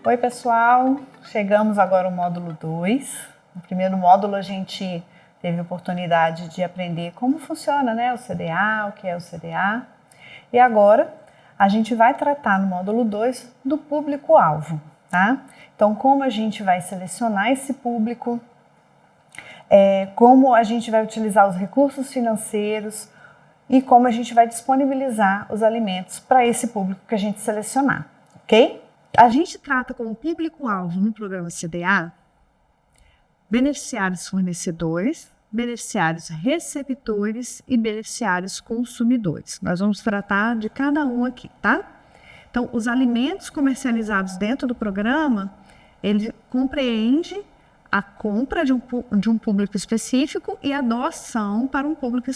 Oi pessoal, chegamos agora ao módulo 2. No primeiro módulo a gente teve a oportunidade de aprender como funciona, o CDA, o que é o CDA. E agora a gente vai tratar no módulo 2 do público-alvo, tá? Então, como a gente vai selecionar esse público, como a gente vai utilizar os recursos financeiros e como a gente vai disponibilizar os alimentos para esse público que a gente selecionar, ok? A gente trata como público-alvo no programa CDA beneficiários fornecedores, beneficiários receptores e beneficiários consumidores. Nós vamos tratar de cada um aqui, tá? Então, os alimentos comercializados dentro do programa, ele compreende a compra de um público específico e a doação para um público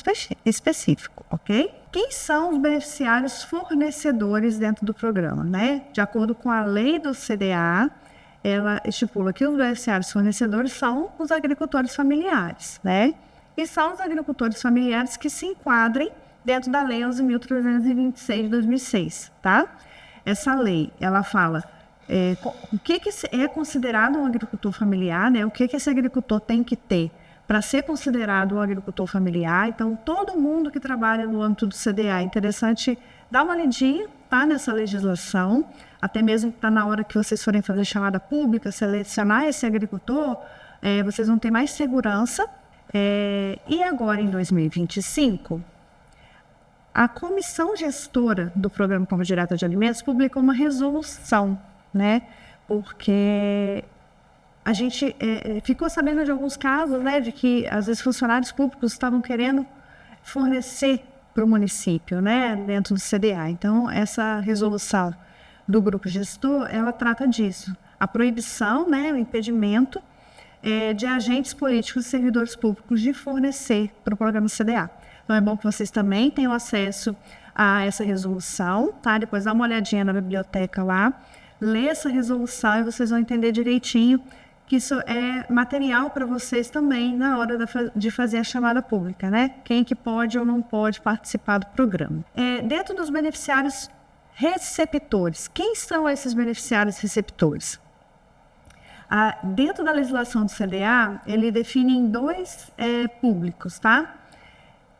específico, ok? Quem são os beneficiários fornecedores dentro do programa, né? De acordo com a lei do CDA, ela estipula que os beneficiários fornecedores são os agricultores familiares, né? E são os agricultores familiares que se enquadrem dentro da Lei 11.326 de 2006, tá? Essa lei, ela fala o que é considerado um agricultor familiar, né? O que esse agricultor tem que ter para ser considerado um agricultor familiar. Então, todo mundo que trabalha no âmbito do CDA, é interessante dar uma lidinha, tá, nessa legislação, até mesmo que está na hora que vocês forem fazer chamada pública, selecionar esse agricultor, vocês vão ter mais segurança. E agora, em 2025, a comissão gestora do Programa Compra Direta de Alimentos publicou uma resolução, né? Porque a gente ficou sabendo de alguns casos, né, de que às vezes funcionários públicos estavam querendo fornecer para o município, né, dentro do CDA. Então, essa resolução do grupo gestor, ela trata disso. A proibição, né, o impedimento de agentes políticos e servidores públicos de fornecer para o programa CDA. Então, é bom que vocês também tenham acesso a essa resolução, tá? Depois dá uma olhadinha na biblioteca lá, lê essa resolução e vocês vão entender direitinho que isso é material para vocês também na hora de fazer a chamada pública, né? Quem que pode ou não pode participar do programa. Dentro dos beneficiários receptores, quem são esses beneficiários receptores? Dentro da legislação do CDA, ele define em dois públicos, tá?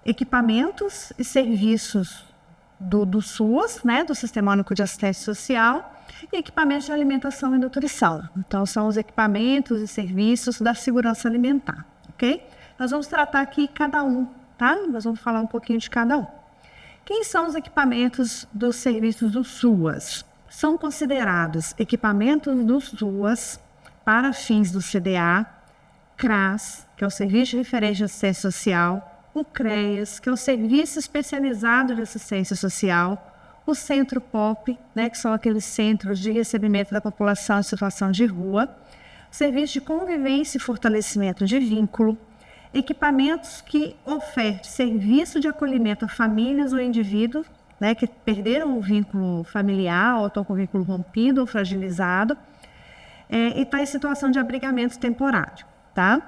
Equipamentos e serviços do SUAS, né, do Sistema Único de Assistência Social, e equipamentos de alimentação e nutrição. Então, são os equipamentos e serviços da segurança alimentar, ok? Nós vamos tratar aqui cada um, tá? Nós vamos falar um pouquinho de cada um. Quem são os equipamentos dos serviços do SUAS? São considerados equipamentos do SUAS para fins do CDA, CRAS, que é o Serviço de Referência de Assistência Social, o CREAS, que é o Serviço Especializado de Assistência Social, o Centro POP, né, que são aqueles centros de recebimento da população em situação de rua, Serviço de Convivência e Fortalecimento de Vínculo, equipamentos que ofertem serviço de acolhimento a famílias ou indivíduos, né, que perderam o vínculo familiar ou estão com o vínculo rompido ou fragilizado, e está em situação de abrigamento temporário, tá?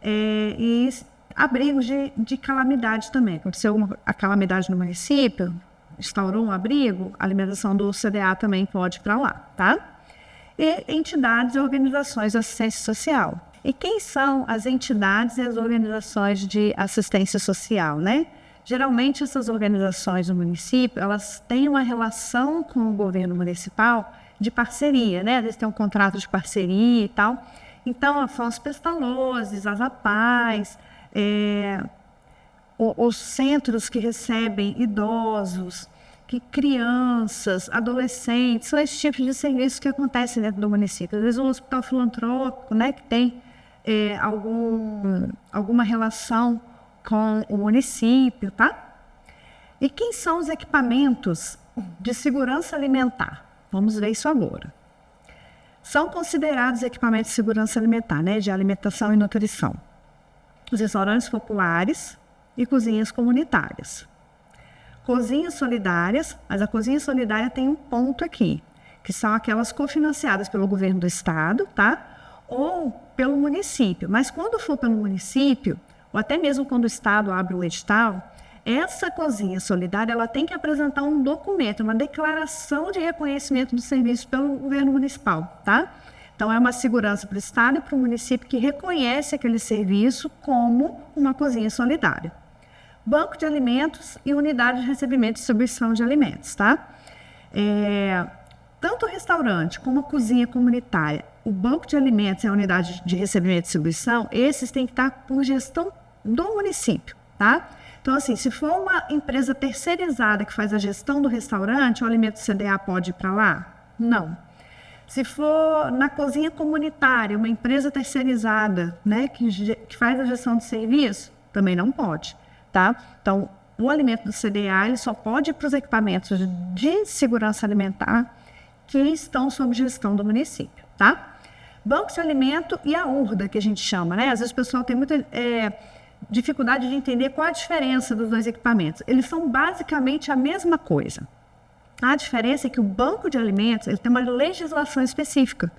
E abrigos de calamidade também. Aconteceu a calamidade no município, instaurou um abrigo, a alimentação do CDA também pode ir para lá, tá? E entidades e organizações de assistência social. E quem são as entidades e as organizações de assistência social, né? Geralmente essas organizações no município, elas têm uma relação com o governo municipal de parceria, né? Eles têm um contrato de parceria e tal. Então, são as Pestalozes, as APAES, os centros que recebem idosos, crianças, adolescentes, são esses tipos de serviços que acontecem dentro do município. Às vezes um hospital filantrópico, né, que tem alguma relação com o município, tá? E quem são os equipamentos de segurança alimentar? Vamos ver isso agora. São considerados equipamentos de segurança alimentar, né, de alimentação e nutrição, os restaurantes populares e cozinhas comunitárias. Cozinhas solidárias, mas a cozinha solidária tem um ponto aqui, que são aquelas cofinanciadas pelo governo do estado, tá? Ou pelo município. Mas quando for pelo município, ou até mesmo quando o estado abre o edital, essa cozinha solidária ela tem que apresentar um documento, uma declaração de reconhecimento do serviço pelo governo municipal, tá? Então, é uma segurança para o Estado e para o município que reconhece aquele serviço como uma cozinha solidária. Banco de alimentos e unidade de recebimento e distribuição de alimentos, tá? Tanto o restaurante como a cozinha comunitária, o banco de alimentos e a unidade de recebimento e distribuição, esses têm que estar por gestão do município, tá? Então, assim, se for uma empresa terceirizada que faz a gestão do restaurante, o alimento do CDA pode ir para lá? Não. Se for na cozinha comunitária, uma empresa terceirizada, né, que faz a gestão do serviço, também não pode, tá? Então, o alimento do CDA ele só pode ir para os equipamentos de segurança alimentar que estão sob gestão do município, tá? Banco de alimento e a URDA, que a gente chama, né? Às vezes o pessoal tem muita dificuldade de entender qual a diferença dos dois equipamentos. Eles são basicamente a mesma coisa. A diferença é que o banco de alimentos ele tem uma legislação específica,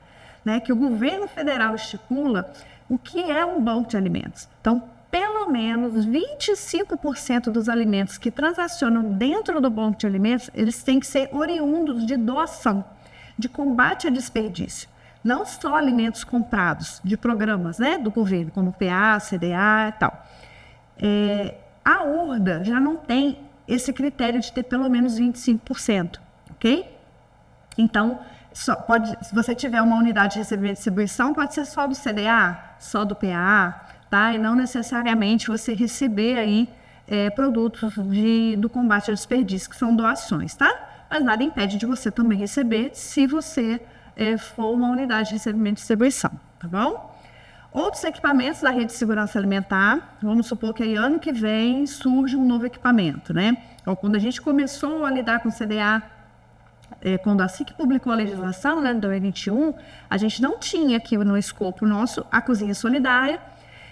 né, que o governo federal estipula o que é um banco de alimentos. Então, pelo menos 25% dos alimentos que transacionam dentro do banco de alimentos, eles têm que ser oriundos de doação, de combate a desperdício. Não só alimentos comprados de programas, né, do governo, como PA, CDA e tal. A URDA já não tem esse critério de ter pelo menos 25%, ok? Então, se você tiver uma unidade de recebimento e distribuição, pode ser só do CDA, só do PA, tá? E não necessariamente você receber aí produtos do combate ao desperdício, que são doações, tá? Mas nada impede de você também receber se você for uma unidade de recebimento e distribuição, tá bom? Outros equipamentos da rede de segurança alimentar, vamos supor que aí ano que vem surge um novo equipamento, né? Então, quando a gente começou a lidar com o CDA, quando a SIC publicou a legislação, né, em 2021, a gente não tinha aqui no escopo nosso a cozinha solidária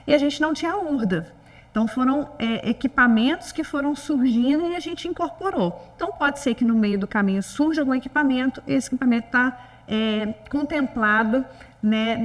e a gente não tinha a URDA. Então, foram equipamentos que foram surgindo e a gente incorporou. Então, pode ser que no meio do caminho surja algum equipamento, esse equipamento está contemplado, né,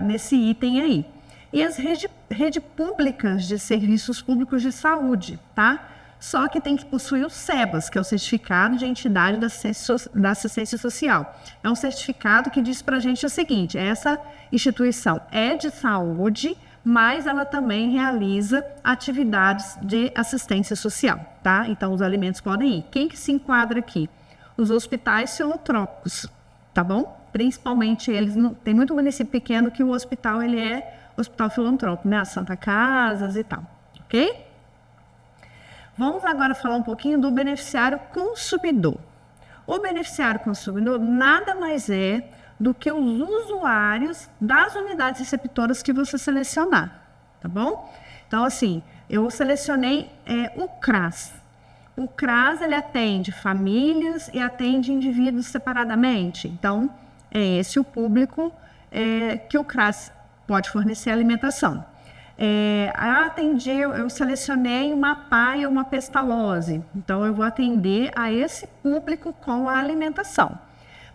nesse item aí. E as redes públicas de serviços públicos de saúde, tá? Só que tem que possuir o SEBAS, que é o Certificado de Entidade da Assistência Social. É um certificado que diz para a gente o seguinte: essa instituição é de saúde, mas ela também realiza atividades de assistência social, tá? Então, os alimentos podem ir. Quem que se enquadra aqui? Os hospitais filantrópicos, tá bom? Principalmente eles, tem muito município pequeno que o hospital ele é hospital filantrópico, né? As Santa Casas e tal, ok? Vamos agora falar um pouquinho do beneficiário consumidor. O beneficiário consumidor nada mais é do que os usuários das unidades receptoras que você selecionar, tá bom? Então, assim, eu selecionei o CRAS. O CRAS, ele atende famílias e atende indivíduos separadamente. Então, é esse o público que o CRAS pode fornecer alimentação. Eu selecionei uma PAI ou uma pestalose. Então, eu vou atender a esse público com a alimentação.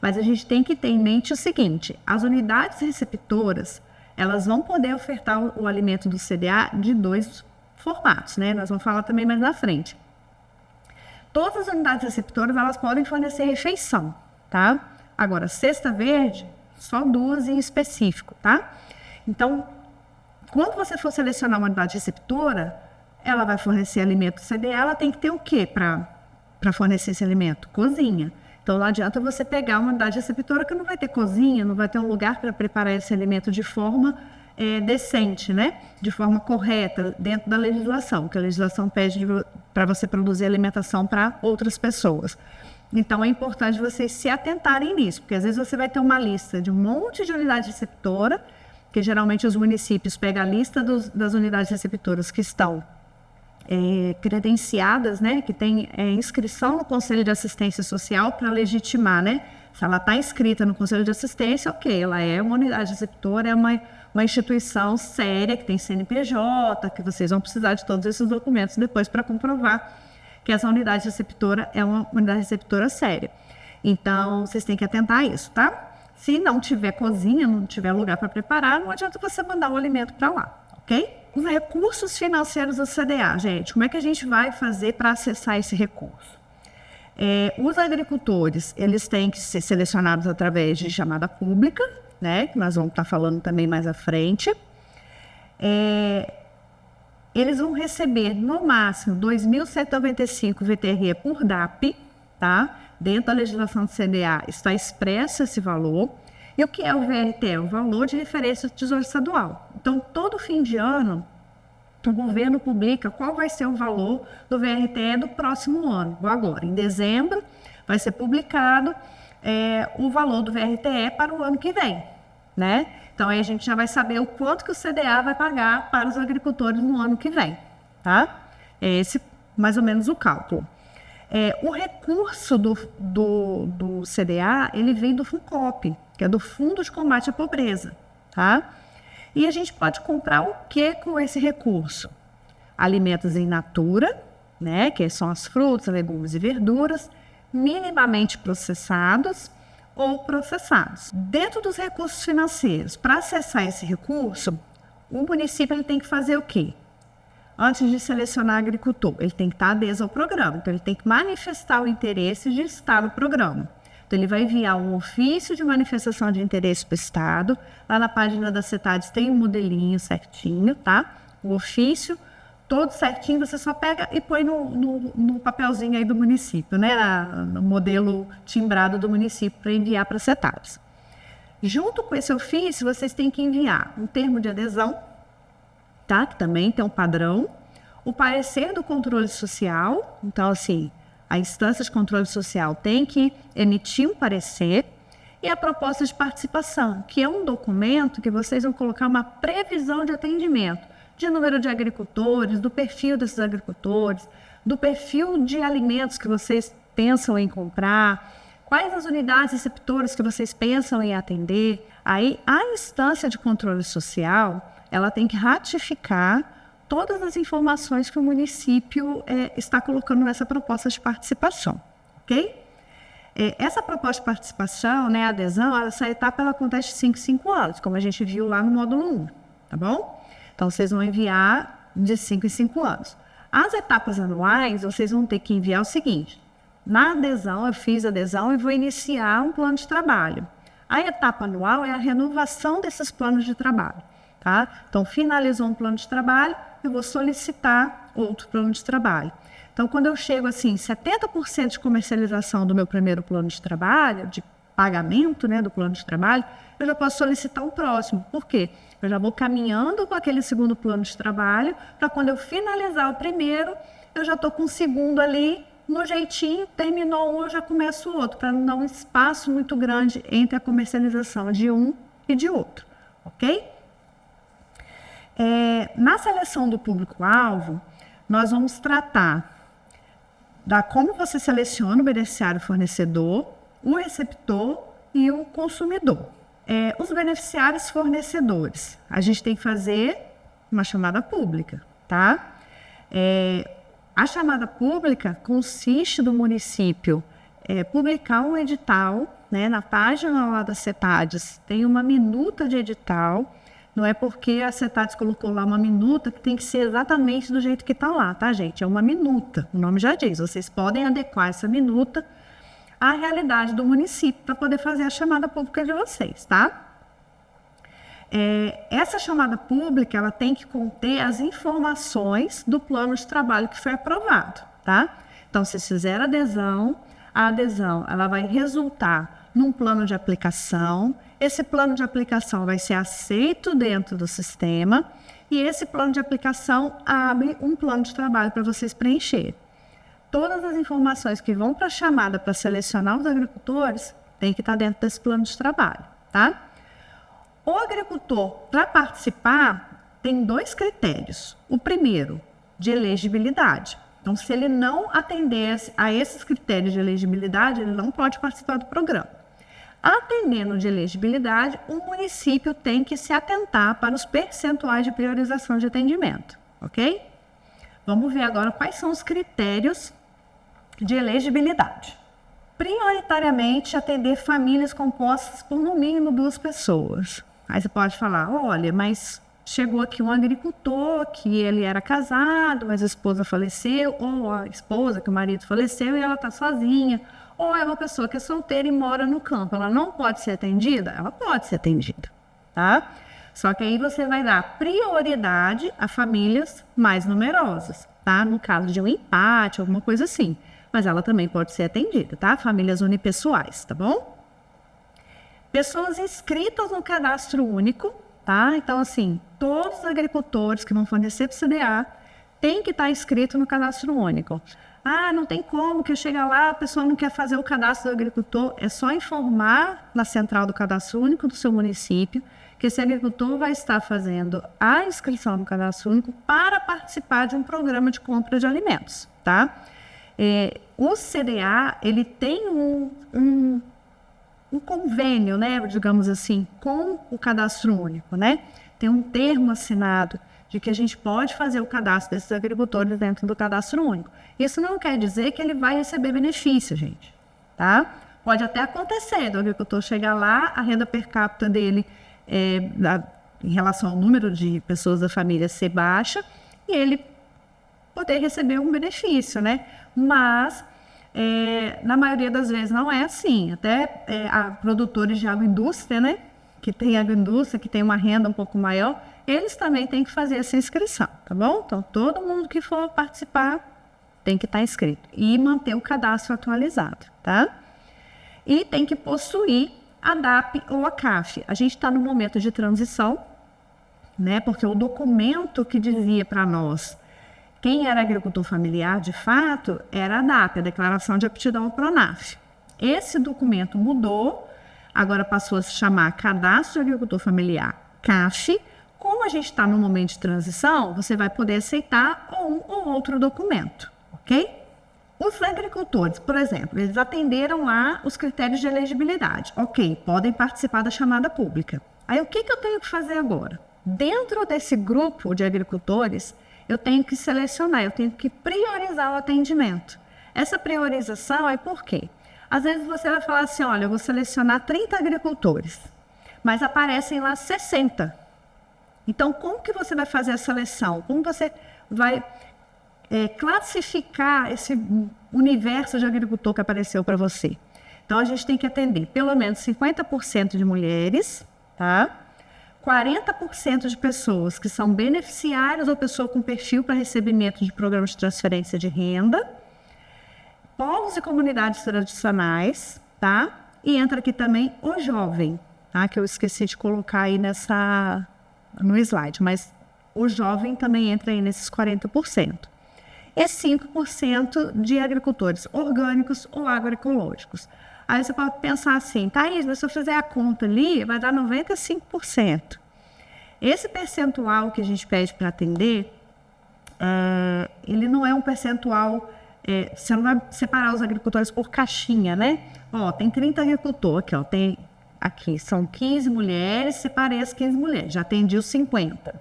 Mas a gente tem que ter em mente o seguinte: as unidades receptoras, elas vão poder ofertar o alimento do CDA de 2 formatos, né? Nós vamos falar também mais na frente. Todas as unidades receptoras, elas podem fornecer refeição, tá? Agora, cesta verde, só 2 em específico, tá? Então, quando você for selecionar uma unidade receptora, ela vai fornecer alimento CDA, ela tem que ter o quê para fornecer esse alimento? Cozinha. Então, não adianta você pegar uma unidade receptora que não vai ter cozinha, não vai ter um lugar para preparar esse alimento de forma decente, né? De forma correta, dentro da legislação, que a legislação pede para você produzir alimentação para outras pessoas. Então, é importante vocês se atentarem nisso, porque às vezes você vai ter uma lista de um monte de unidades receptoras, que geralmente os municípios pegam a lista das unidades receptoras que estão credenciadas, né, que tem inscrição no Conselho de Assistência Social para legitimar, né? Se ela está inscrita no Conselho de Assistência, ok, ela é uma unidade receptora, é uma instituição séria, que tem CNPJ, que vocês vão precisar de todos esses documentos depois para comprovar que essa unidade receptora é uma unidade receptora séria. Então, vocês têm que atentar a isso, tá? Se não tiver cozinha, não tiver lugar para preparar, não adianta você mandar o alimento para lá, ok? os recursos financeiros do CDA, gente, como é que a gente vai fazer para acessar esse recurso? Os agricultores, eles têm que ser selecionados através de chamada pública, né, que nós vamos estar falando também mais à frente. Eles vão receber, no máximo, 2.195 VTRE por DAP, tá? Dentro da legislação do CDA está expresso esse valor. E o que é o VRTE? O valor de referência do Tesouro Estadual. Então, todo fim de ano, o governo publica qual vai ser o valor do VRTE do próximo ano. Agora, em dezembro, vai ser publicado o valor do VRTE para o ano que vem, né? Então, aí a gente já vai saber o quanto que o CDA vai pagar para os agricultores no ano que vem, tá? É esse, mais ou menos, o cálculo. O recurso do CDA, ele vem do FUNCOP, que é do Fundo de Combate à Pobreza, tá? E a gente pode comprar o que com esse recurso? Alimentos in natura, né? Que são as frutas, legumes e verduras, minimamente processados ou processados. Dentro dos recursos financeiros, para acessar esse recurso, o município ele tem que fazer o quê? Antes de selecionar agricultor, ele tem que estar adesa ao programa. Então, ele tem que manifestar o interesse de estar no programa. Então, ele vai enviar um ofício de manifestação de interesse para o Estado. Lá na página da CETADES tem um modelinho certinho, tá? O ofício, todo certinho, você só pega e põe no papelzinho aí do município, né? No modelo timbrado do município para enviar para a CETADES. Junto com esse ofício, vocês têm que enviar um termo de adesão, tá? Que também tem um padrão. O parecer do controle social. Então, assim, a instância de controle social tem que emitir um parecer. E a proposta de participação, que é um documento que vocês vão colocar uma previsão de atendimento, de número de agricultores, do perfil desses agricultores, do perfil de alimentos que vocês pensam em comprar, quais as unidades receptoras que vocês pensam em atender. Aí, a instância de controle social, ela tem que ratificar todas as informações que o município está colocando nessa proposta de participação, ok? Essa proposta de participação, né, a adesão, essa etapa ela acontece de 5 em 5 anos, como a gente viu lá no módulo 1, tá bom? Então, vocês vão enviar de 5 em 5 anos. As etapas anuais, vocês vão ter que enviar o seguinte: na adesão, eu fiz adesão e vou iniciar um plano de trabalho. A etapa anual é a renovação desses planos de trabalho, tá? Então, finalizou um plano de trabalho, eu vou solicitar outro plano de trabalho. Então, quando eu chego assim, 70% de comercialização do meu primeiro plano de trabalho, de pagamento, né, do plano de trabalho, eu já posso solicitar um próximo. Por quê? Eu já vou caminhando com aquele segundo plano de trabalho, para quando eu finalizar o primeiro, eu já estou com o segundo ali, no jeitinho, terminou um, eu já começo o outro, para não dar um espaço muito grande entre a comercialização de um e de outro, ok? Na seleção do público-alvo, nós vamos tratar da como você seleciona o beneficiário fornecedor, o receptor e o consumidor. Os beneficiários fornecedores, a gente tem que fazer uma chamada pública, tá? A chamada pública consiste do município publicar um edital, né, na página lá da CETADES, tem uma minuta de edital. Não é porque a CETADES colocou lá uma minuta que tem que ser exatamente do jeito que está lá, tá, gente? É uma minuta, o nome já diz. Vocês podem adequar essa minuta à realidade do município para poder fazer a chamada pública de vocês, tá? Essa chamada pública, ela tem que conter as informações do plano de trabalho que foi aprovado, tá? Então, se fizer adesão, a adesão ela vai resultar num plano de aplicação. Esse plano de aplicação vai ser aceito dentro do sistema e esse plano de aplicação abre um plano de trabalho para vocês preencherem. Todas as informações que vão para a chamada para selecionar os agricultores tem que estar dentro desse plano de trabalho, tá? O agricultor, para participar, tem 2 critérios. O primeiro, de elegibilidade. Então, se ele não atender a esses critérios de elegibilidade, ele não pode participar do programa. Atendendo de elegibilidade, o município tem que se atentar para os percentuais de priorização de atendimento, ok? Vamos ver agora quais são os critérios de elegibilidade. Prioritariamente, atender famílias compostas por no mínimo 2 pessoas. Aí você pode falar, olha, mas chegou aqui um agricultor, que ele era casado, mas a esposa faleceu, ou a esposa, que o marido faleceu e ela está sozinha, ou é uma pessoa que é solteira e mora no campo. Ela não pode ser atendida? Ela pode ser atendida, tá? Só que aí você vai dar prioridade a famílias mais numerosas, tá? No caso de um empate, alguma coisa assim. Mas ela também pode ser atendida, tá? Famílias unipessoais, tá bom? Pessoas inscritas no cadastro único, tá? Então, assim, todos os agricultores que vão fornecer para o CDA têm que estar inscritos no cadastro único. Ah, não tem como que eu chegar lá, a pessoa não quer fazer o cadastro do agricultor. É só informar na central do cadastro único do seu município que esse agricultor vai estar fazendo a inscrição no cadastro único para participar de um programa de compra de alimentos, tá? O CDA, ele tem um convênio, né, digamos assim, com o cadastro único, né? Tem um termo assinado de que a gente pode fazer o cadastro desses agricultores dentro do cadastro único. Isso não quer dizer que ele vai receber benefício, gente, tá? Pode até acontecer do agricultor chegar lá, a renda per capita dele, em relação ao número de pessoas da família, ser baixa e ele poder receber um benefício, né? Mas na maioria das vezes não é assim. Até produtores de agroindústria, né? Que tem agroindústria, que tem uma renda um pouco maior, eles também têm que fazer essa inscrição, tá bom? Então, todo mundo que for participar tem que estar inscrito e manter o cadastro atualizado, tá? E tem que possuir a DAP ou a CAF. A gente está no momento de transição, né? Porque o documento que dizia para nós quem era agricultor familiar, de fato, era a DAP, a Declaração de Aptidão ao PRONAF. Esse documento mudou, agora passou a se chamar Cadastro de Agricultor Familiar, CAF. Como a gente está no momento de transição, você vai poder aceitar um ou outro documento, ok? Os agricultores, por exemplo, eles atenderam lá os critérios de elegibilidade. Ok, podem participar da chamada pública. Aí, o que eu tenho que fazer agora? Dentro desse grupo de agricultores, eu tenho que selecionar, eu tenho que priorizar o atendimento. Essa priorização é por quê? Às vezes você vai falar assim, olha, eu vou selecionar 30 agricultores, mas aparecem lá 60. Então, como que você vai fazer a seleção? Como você vai classificar esse universo de agricultor que apareceu para você? Então, a gente tem que atender pelo menos 50% de mulheres, tá? 40% de pessoas que são beneficiários ou pessoa com perfil para recebimento de programas de transferência de renda, povos e comunidades tradicionais, tá? E entra aqui também o jovem, tá? Que eu esqueci de colocar aí no slide, mas o jovem também entra aí nesses 40%. E 5% de agricultores orgânicos ou agroecológicos. Aí você pode pensar assim, Thaís, mas se eu fizer a conta ali, vai dar 95%. Esse percentual que a gente pede para atender, ele não é um percentual, você não vai separar os agricultores por caixinha, né? Ó, tem 30 agricultores, aqui são 15 mulheres, separei as 15 mulheres, já atendi os 50.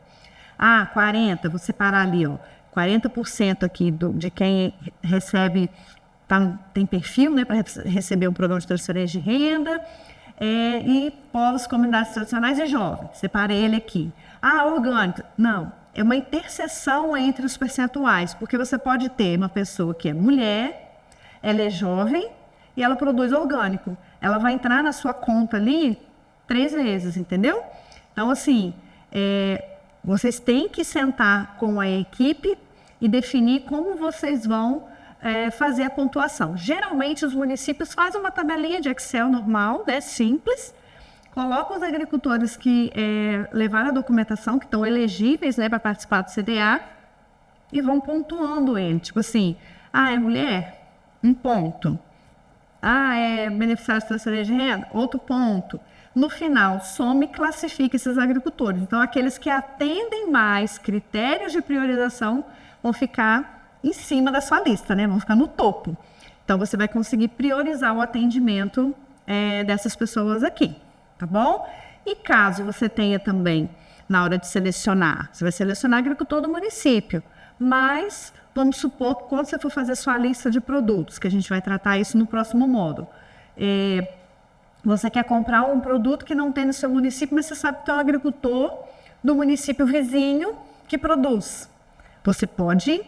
40, vou separar ali, ó, 40% aqui de quem recebe, tem perfil, né, para receber um programa de transferência de renda, e povos, comunidades tradicionais e jovens. Separei ele aqui. Orgânico. Não, é uma interseção entre os percentuais, porque você pode ter uma pessoa que é mulher, ela é jovem e ela produz orgânico. Ela vai entrar na sua conta ali 3 vezes, entendeu? Então, assim, vocês têm que sentar com a equipe e definir como vocês vão fazer a pontuação. Geralmente, os municípios fazem uma tabelinha de Excel normal, né, simples, colocam os agricultores que levaram a documentação, que estão elegíveis, né, para participar do CDA, e vão pontuando ele. Tipo assim, é mulher? 1 ponto. É beneficiário de transferência de renda? Outro ponto. No final, soma e classifica esses agricultores. Então, aqueles que atendem mais critérios de priorização vão ficar em cima da sua lista, né? Vão ficar no topo. Então, você vai conseguir priorizar o atendimento dessas pessoas aqui, tá bom? E caso você tenha também, na hora de selecionar, você vai selecionar agricultor do município, mas vamos supor que quando você for fazer sua lista de produtos, que a gente vai tratar isso no próximo módulo, você quer comprar um produto que não tem no seu município, mas você sabe que tem um agricultor do município vizinho que produz. Você pode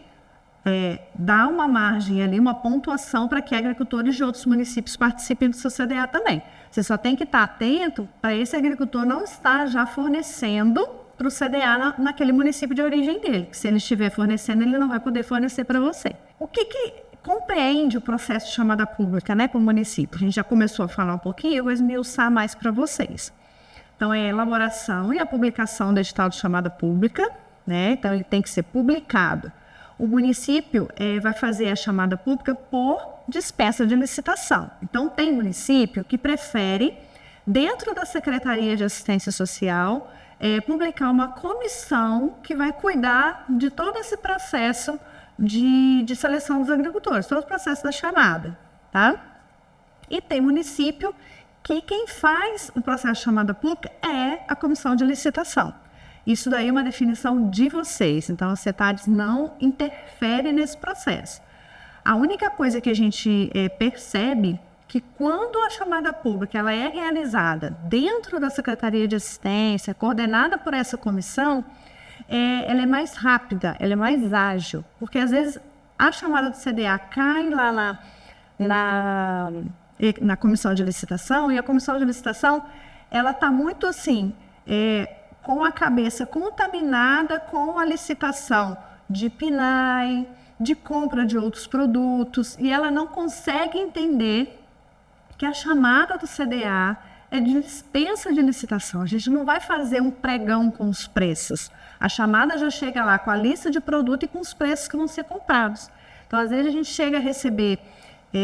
dar uma margem ali, uma pontuação para que agricultores de outros municípios participem do seu CDA também. Você só tem que estar atento para esse agricultor não estar já fornecendo para o CDA naquele município de origem dele. Se ele estiver fornecendo, ele não vai poder fornecer para você. O que compreende o processo de chamada pública, né, para o município? A gente já começou a falar um pouquinho, eu vou esmiuçar mais para vocês. Então, é a elaboração e a publicação do edital de chamada pública, né? Então, ele tem que ser publicado. O município vai fazer a chamada pública por dispensa de licitação. Então, tem município que prefere, dentro da Secretaria de Assistência Social, publicar uma comissão que vai cuidar de todo esse processo de seleção dos agricultores, todo o processo da chamada, tá? E tem município que quem faz o processo de chamada pública é a comissão de licitação. Isso daí é uma definição de vocês, então a CETADES não interfere nesse processo. A única coisa que a gente percebe que quando a chamada pública ela é realizada dentro da Secretaria de Assistência, coordenada por essa comissão, ela é mais rápida, ela é mais ágil, porque às vezes a chamada do CDA cai lá na comissão de licitação, e a comissão de licitação ela está muito assim, com a cabeça contaminada com a licitação de PNAE, de compra de outros produtos, e ela não consegue entender que a chamada do CDA é de dispensa de licitação. A gente não vai fazer um pregão com os preços. A chamada já chega lá com a lista de produto e com os preços que vão ser comprados. Então, às vezes, a gente chega a receber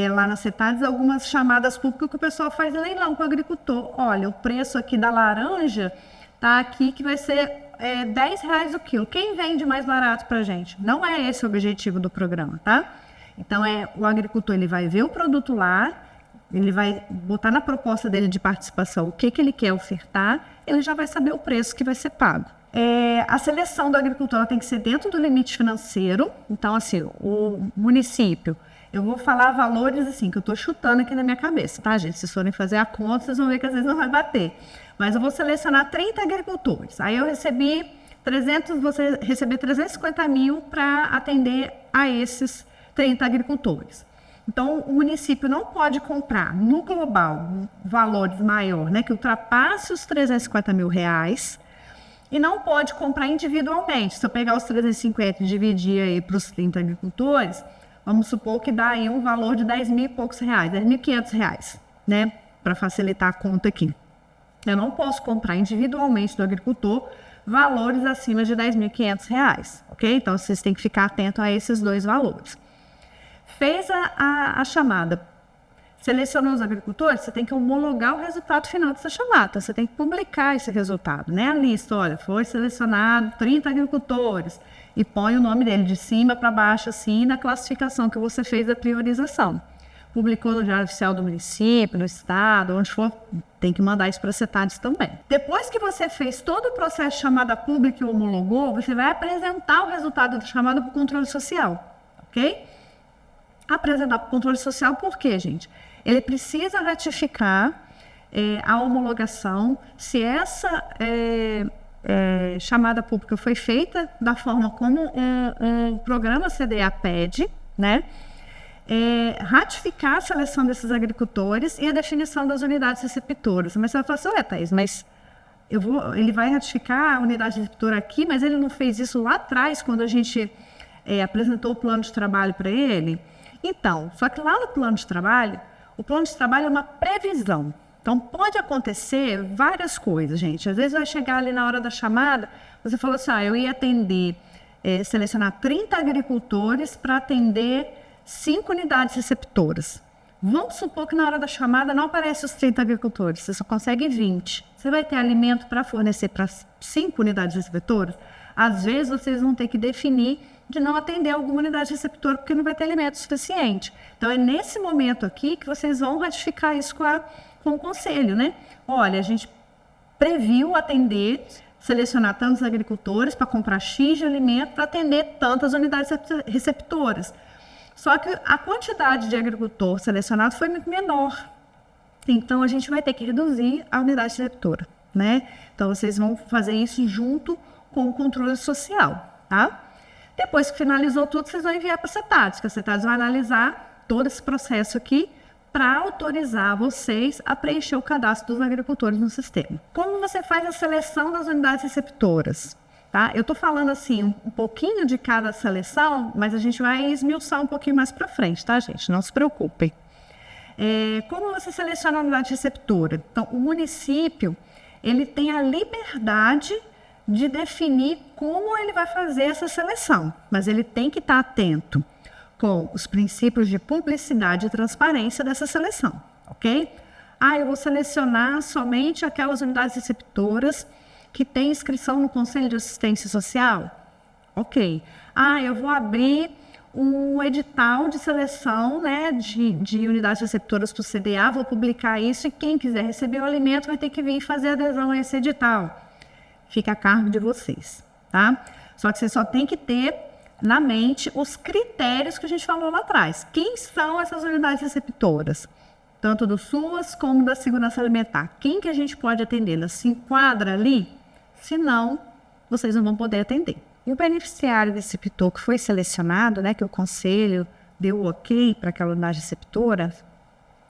lá na CETADES algumas chamadas públicas que o pessoal faz leilão com o agricultor. Olha, o preço aqui da laranja está aqui que vai ser R$10 o quilo. Quem vende mais barato para a gente? Não é esse o objetivo do programa, tá? Então, o agricultor ele vai ver o produto lá, ele vai botar na proposta dele de participação o que ele quer ofertar, ele já vai saber o preço que vai ser pago. A seleção do agricultor ela tem que ser dentro do limite financeiro. Então, assim, o município, eu vou falar valores assim, que eu estou chutando aqui na minha cabeça, tá, gente? Se vocês forem fazer a conta, vocês vão ver que às vezes não vai bater. Mas eu vou selecionar 30 agricultores. Aí eu vou receber 350 mil para atender a esses 30 agricultores. Então, o município não pode comprar no global valores maior, né, que ultrapasse os R$350 mil, e não pode comprar individualmente. Se eu pegar os 350 e dividir aí para os 30 agricultores, vamos supor que dá aí um valor de R$10 mil e poucos, R$10.500, né, para facilitar a conta aqui. Eu não posso comprar individualmente do agricultor valores acima de R$10.500, ok? Então, vocês têm que ficar atentos a esses dois valores. Fez a chamada, selecionou os agricultores, você tem que homologar o resultado final dessa chamada. Você tem que publicar esse resultado, né? A lista, olha, foi selecionado 30 agricultores e põe o nome dele de cima para baixo, assim, na classificação que você fez da priorização. Publicou no Diário Oficial do município, no estado, onde for, tem que mandar isso para a CETADES também. Depois que você fez todo o processo de chamada pública e homologou, você vai apresentar o resultado da chamada para o controle social, ok? Apresentar para o controle social por quê, gente? Ele precisa ratificar a homologação se essa chamada pública foi feita da forma como o programa CDA pede, né? Ratificar a seleção desses agricultores e a definição das unidades receptoras. Mas você vai falar assim, Thaís, mas ele vai ratificar a unidade receptora aqui, mas ele não fez isso lá atrás, quando a gente apresentou o plano de trabalho para ele? Então, só que lá no plano de trabalho, o plano de trabalho é uma previsão. Então, pode acontecer várias coisas, gente. Às vezes vai chegar ali na hora da chamada, você falou assim, eu ia selecionar 30 agricultores para atender 5 unidades receptoras. Vamos supor que na hora da chamada não aparecem os 30 agricultores, você só consegue 20. Você vai ter alimento para fornecer para 5 unidades receptoras? Às vezes, vocês vão ter que definir de não atender alguma unidade receptora, porque não vai ter alimento suficiente. Então, é nesse momento aqui que vocês vão ratificar isso com o conselho, né? Olha, a gente previu selecionar tantos agricultores para comprar X de alimento para atender tantas unidades receptoras. Só que a quantidade de agricultor selecionado foi muito menor. Então, a gente vai ter que reduzir a unidade receptora, né? Então, vocês vão fazer isso junto com o controle social, tá? Depois que finalizou tudo, vocês vão enviar para a CETADES, que a CETADES vai analisar todo esse processo aqui para autorizar vocês a preencher o cadastro dos agricultores no sistema. Como você faz a seleção das unidades receptoras? Tá? Eu estou falando assim um pouquinho de cada seleção, mas a gente vai esmiuçar um pouquinho mais para frente, tá, gente? Não se preocupem. Como você seleciona a unidade receptora? Então, o município ele tem a liberdade de definir como ele vai fazer essa seleção, mas ele tem que estar atento com os princípios de publicidade e transparência dessa seleção, ok? Eu vou selecionar somente aquelas unidades receptoras que têm inscrição no Conselho de Assistência Social, ok? Eu vou abrir um edital de seleção, né, de unidades receptoras para o CDA, vou publicar isso e quem quiser receber o alimento vai ter que vir fazer adesão a esse edital. Fica a cargo de vocês, tá? Só que você só tem que ter na mente os critérios que a gente falou lá atrás. Quem são essas unidades receptoras? Tanto do SUAS como da segurança alimentar. Quem que a gente pode atender? Ela se enquadra ali? Se não, vocês não vão poder atender. E o beneficiário receptor que foi selecionado, né, que o conselho deu o ok para aquela unidade receptora,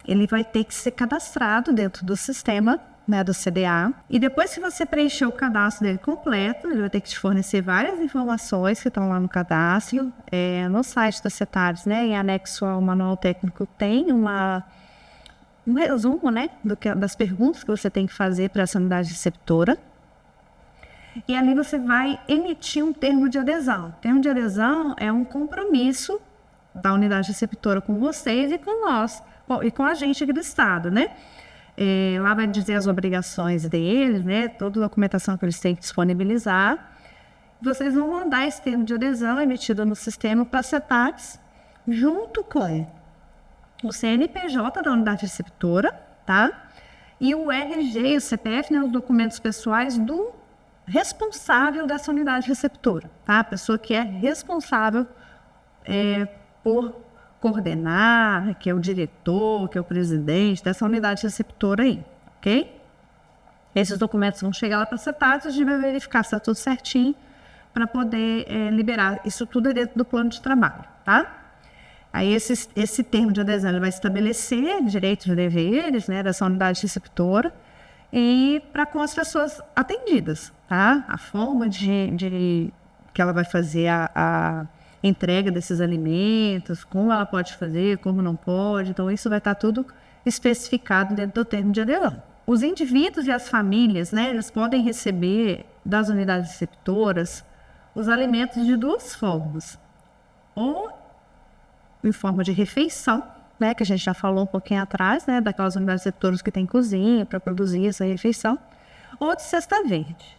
ele vai ter que ser cadastrado dentro do sistema, né, do CDA. E depois que você preencher o cadastro dele completo, ele vai ter que te fornecer várias informações que estão lá no cadastro. No site da CETADES, né, em anexo ao manual técnico, tem um resumo, né, das perguntas que você tem que fazer para essa unidade receptora. E ali você vai emitir um termo de adesão. O termo de adesão é um compromisso da unidade receptora com vocês e com nós, e com a gente aqui do Estado, né? Lá vai dizer as obrigações deles, né? Toda a documentação que eles têm que disponibilizar. Vocês vão mandar esse termo de adesão emitido no sistema para a CETADES, junto com o CNPJ da unidade receptora, tá? E o RG e o CPF, né? Os documentos pessoais do responsável dessa unidade receptora, tá? A pessoa que é responsável por coordenar, que é o diretor, que é o presidente dessa unidade receptora aí, ok? Esses documentos vão chegar lá para a CETADES, a gente vai verificar se está tudo certinho para poder liberar. Isso tudo é dentro do plano de trabalho, tá? Aí esse termo de adesão ele vai estabelecer direitos e deveres, né, dessa unidade receptora e para com as pessoas atendidas, tá? A forma que ela vai fazer a entrega desses alimentos, como ela pode fazer, como não pode. Então, isso vai estar tudo especificado dentro do termo de adesão. Os indivíduos e as famílias, né, eles podem receber das unidades receptoras os alimentos de duas formas. Ou em forma de refeição, né, que a gente já falou um pouquinho atrás, né, daquelas unidades receptoras que tem cozinha para produzir essa refeição, ou de cesta verde.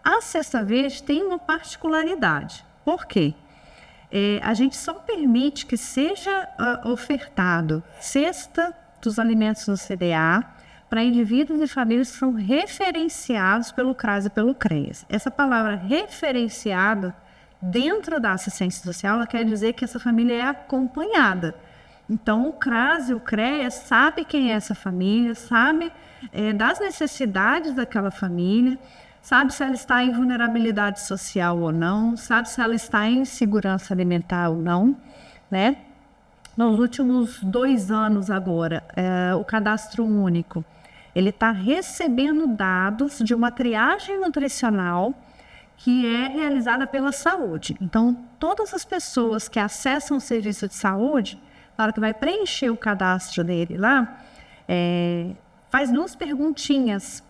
A cesta verde tem uma particularidade. Por quê? A gente só permite que seja ofertado cesta dos alimentos no CDA para indivíduos e famílias que são referenciados pelo CRAS e pelo CREAS. Essa palavra referenciada dentro da assistência social, ela quer dizer que essa família é acompanhada. Então, o CRAS e o CREAS sabe quem é essa família, sabe das necessidades daquela família, sabe se ela está em vulnerabilidade social ou não, sabe se ela está em segurança alimentar ou não, né? Nos últimos 2 anos agora, o Cadastro Único, ele está recebendo dados de uma triagem nutricional que é realizada pela saúde. Então, todas as pessoas que acessam o serviço de saúde, na hora que vai preencher o cadastro dele lá, faz 2 perguntinhas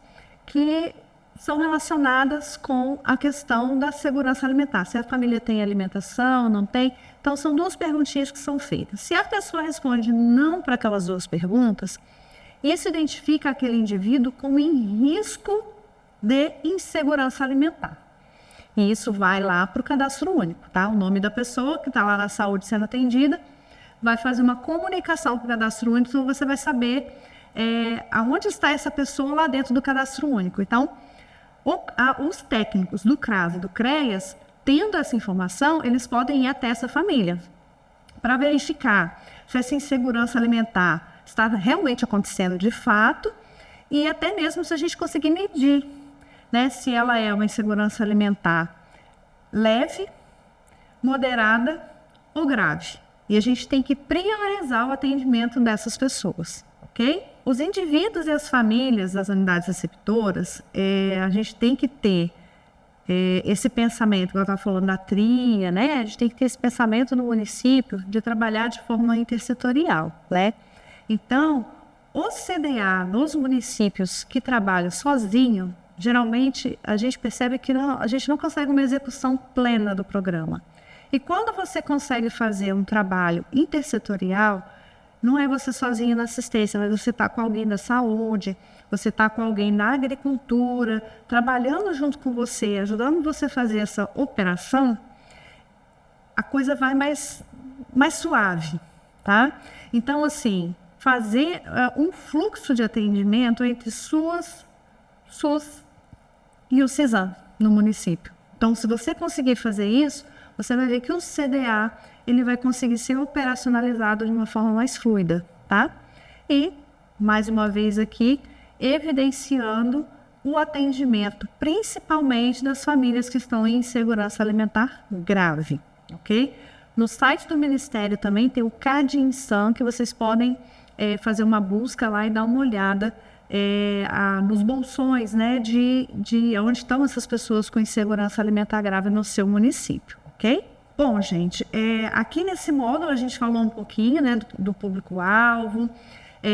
que são relacionadas com a questão da segurança alimentar. Se a família tem alimentação, não tem. Então, são 2 perguntinhas que são feitas. Se a pessoa responde não para aquelas 2 perguntas, isso identifica aquele indivíduo como em risco de insegurança alimentar. E isso vai lá para o cadastro único, tá? O nome da pessoa que está lá na saúde sendo atendida vai fazer uma comunicação para o cadastro único, então você vai saber aonde está essa pessoa lá dentro do cadastro único. Então, os técnicos do CRAS e do CREAS, tendo essa informação, eles podem ir até essa família para verificar se essa insegurança alimentar está realmente acontecendo de fato e até mesmo se a gente conseguir medir né, se ela é uma insegurança alimentar leve, moderada ou grave. E a gente tem que priorizar o atendimento dessas pessoas, ok? Os indivíduos e as famílias das unidades receptoras, a gente tem que ter esse pensamento, que eu estava falando da tria, né? A gente tem que ter esse pensamento no município de trabalhar de forma intersetorial, né? Então, o CDA nos municípios que trabalham sozinho, geralmente a gente percebe que a gente não consegue uma execução plena do programa. E quando você consegue fazer um trabalho intersetorial, não é você sozinho na assistência, mas você está com alguém da saúde, você está com alguém da agricultura, trabalhando junto com você, ajudando você a fazer essa operação, a coisa vai mais suave, tá? Então, assim, fazer um fluxo de atendimento entre SUS e o CISAM no município. Então, se você conseguir fazer isso, você vai ver que o CDA ele vai conseguir ser operacionalizado de uma forma mais fluida, tá? E, mais uma vez aqui, evidenciando o atendimento, principalmente das famílias que estão em insegurança alimentar grave, ok? No site do Ministério também tem o CADINSAM, que vocês podem fazer uma busca lá e dar uma olhada nos bolsões, né, de onde estão essas pessoas com insegurança alimentar grave no seu município, ok? Bom, gente, aqui nesse módulo a gente falou um pouquinho, né, do público-alvo,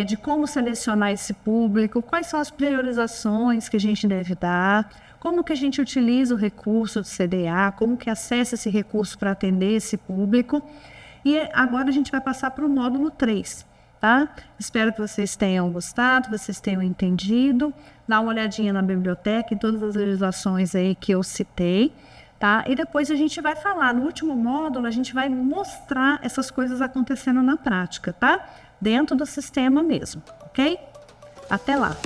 de como selecionar esse público, quais são as priorizações que a gente deve dar, como que a gente utiliza o recurso do CDA, como que acessa esse recurso para atender esse público. E agora a gente vai passar para o módulo 3, tá? Espero que vocês tenham gostado, vocês tenham entendido. Dá uma olhadinha na biblioteca, em todas as legislações aí que eu citei, tá? E depois a gente vai falar, no último módulo, a gente vai mostrar essas coisas acontecendo na prática, tá? Dentro do sistema mesmo, ok? Até lá!